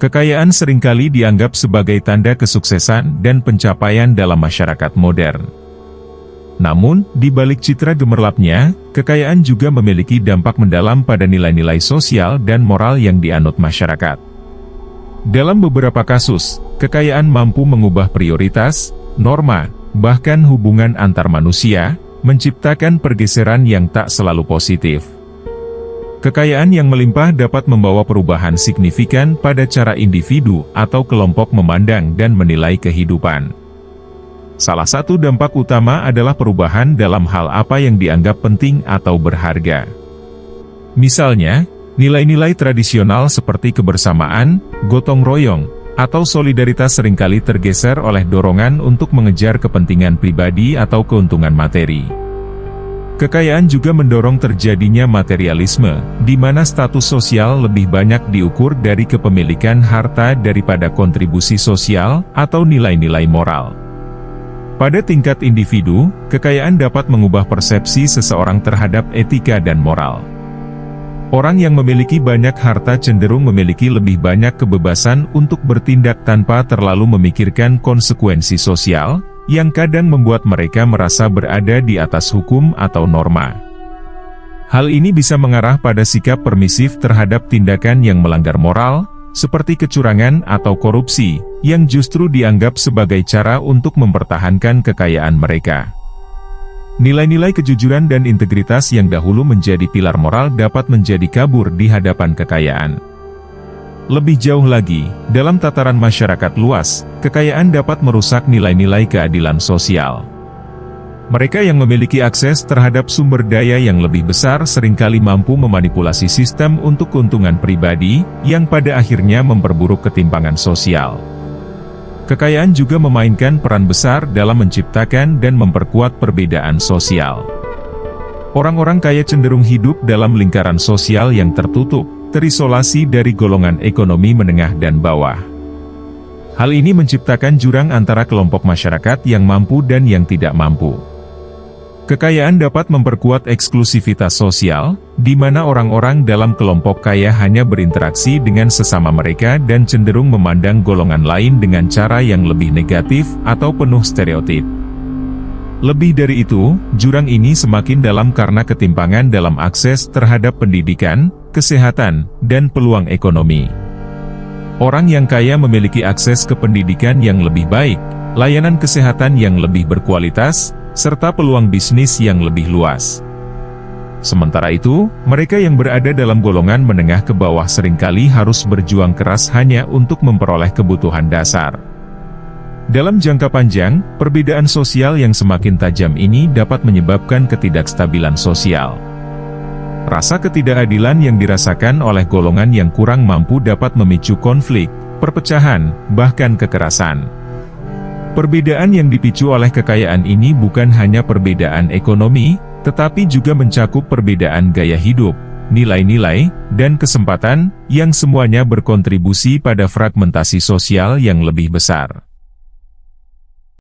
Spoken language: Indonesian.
Kekayaan seringkali dianggap sebagai tanda kesuksesan dan pencapaian dalam masyarakat modern. Namun, di balik citra gemerlapnya, kekayaan juga memiliki dampak mendalam pada nilai-nilai sosial dan moral yang dianut masyarakat. Dalam beberapa kasus, kekayaan mampu mengubah prioritas, norma, bahkan hubungan antar manusia, menciptakan pergeseran yang tak selalu positif. Kekayaan yang melimpah dapat membawa perubahan signifikan pada cara individu atau kelompok memandang dan menilai kehidupan. Salah satu dampak utama adalah perubahan dalam hal apa yang dianggap penting atau berharga. Misalnya, nilai-nilai tradisional seperti kebersamaan, gotong royong, atau solidaritas seringkali tergeser oleh dorongan untuk mengejar kepentingan pribadi atau keuntungan materi. Kekayaan juga mendorong terjadinya materialisme, di mana status sosial lebih banyak diukur dari kepemilikan harta daripada kontribusi sosial atau nilai-nilai moral. Pada tingkat individu, kekayaan dapat mengubah persepsi seseorang terhadap etika dan moral. Orang yang memiliki banyak harta cenderung memiliki lebih banyak kebebasan untuk bertindak tanpa terlalu memikirkan konsekuensi sosial, yang kadang membuat mereka merasa berada di atas hukum atau norma. Hal ini bisa mengarah pada sikap permisif terhadap tindakan yang melanggar moral, seperti kecurangan atau korupsi, yang justru dianggap sebagai cara untuk mempertahankan kekayaan mereka. Nilai-nilai kejujuran dan integritas yang dahulu menjadi pilar moral dapat menjadi kabur di hadapan kekayaan. Lebih jauh lagi, dalam tataran masyarakat luas, kekayaan dapat merusak nilai-nilai keadilan sosial. Mereka yang memiliki akses terhadap sumber daya yang lebih besar seringkali mampu memanipulasi sistem untuk keuntungan pribadi, yang pada akhirnya memperburuk ketimpangan sosial. Kekayaan juga memainkan peran besar dalam menciptakan dan memperkuat perbedaan sosial. Orang-orang kaya cenderung hidup dalam lingkaran sosial yang tertutup, terisolasi dari golongan ekonomi menengah dan bawah. Hal ini menciptakan jurang antara kelompok masyarakat yang mampu dan yang tidak mampu. Kekayaan dapat memperkuat eksklusivitas sosial, di mana orang-orang dalam kelompok kaya hanya berinteraksi dengan sesama mereka dan cenderung memandang golongan lain dengan cara yang lebih negatif atau penuh stereotip. Lebih dari itu, jurang ini semakin dalam karena ketimpangan dalam akses terhadap pendidikan, kesehatan, dan peluang ekonomi. Orang yang kaya memiliki akses ke pendidikan yang lebih baik, layanan kesehatan yang lebih berkualitas, serta peluang bisnis yang lebih luas. Sementara itu, mereka yang berada dalam golongan menengah ke bawah seringkali harus berjuang keras hanya untuk memperoleh kebutuhan dasar. Dalam jangka panjang, perbedaan sosial yang semakin tajam ini dapat menyebabkan ketidakstabilan sosial. Rasa ketidakadilan yang dirasakan oleh golongan yang kurang mampu dapat memicu konflik, perpecahan, bahkan kekerasan. Perbedaan yang dipicu oleh kekayaan ini bukan hanya perbedaan ekonomi, tetapi juga mencakup perbedaan gaya hidup, nilai-nilai, dan kesempatan, yang semuanya berkontribusi pada fragmentasi sosial yang lebih besar.